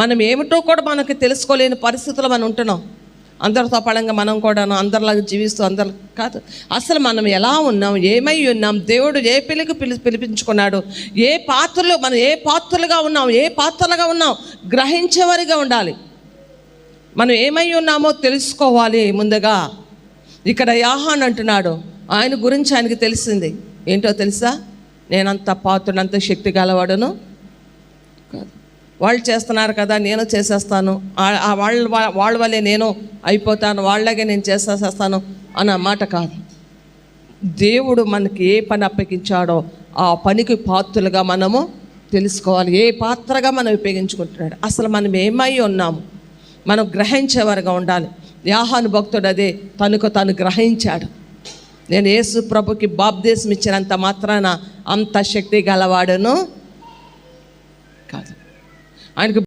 మనం ఏమిటో కూడా మనకి తెలుసుకోలేని పరిస్థితుల్లో మనం ఉంటున్నాం. అందరితో పడంగా మనం కూడాను అందరిలాగా జీవిస్తూ అందరు కాదు. అసలు మనం ఎలా ఉన్నాం, ఏమై ఉన్నాం, దేవుడు ఏ పిల్లకి పిలిపించుకున్నాడు, ఏ పాత్రలో మనం ఏ పాత్రలుగా ఉన్నాం, ఏ పాత్రలుగా ఉన్నాం గ్రహించేవారిగా ఉండాలి. మనం ఏమై ఉన్నామో తెలుసుకోవాలి. ముందుగా ఇక్కడ యోహాను అంటున్నాడు, ఆయన గురించి ఆయనకి తెలిసింది ఏంటో తెలుసా? నేనంత పాత్రుడంత శక్తి గలవాడును కాదు. వాళ్ళు చేస్తున్నారు కదా నేను చేసేస్తాను, వాళ్ళ వల్లే నేను అయిపోతాను, వాళ్ళలాగే నేను చేసేస్తాను అన్న మాట కాదు. దేవుడు మనకి ఏ పని అప్పగించాడో ఆ పనికి పాత్రలుగా మనము తెలుసుకోవాలి. ఏ పాత్రగా మనం ఉపయోగించుకుంటున్నాడు, అసలు మనం ఏమై ఉన్నాము మనం గ్రహించేవారుగా ఉండాలి. యోహాను భక్తుడు అదే తనకు తను గ్రహించాడు. నేను యేసు ప్రభుకి బాప్తిస్మం ఇచ్చినంత మాత్రాన అంత శక్తి గలవాడును కాదు. ఆయనకు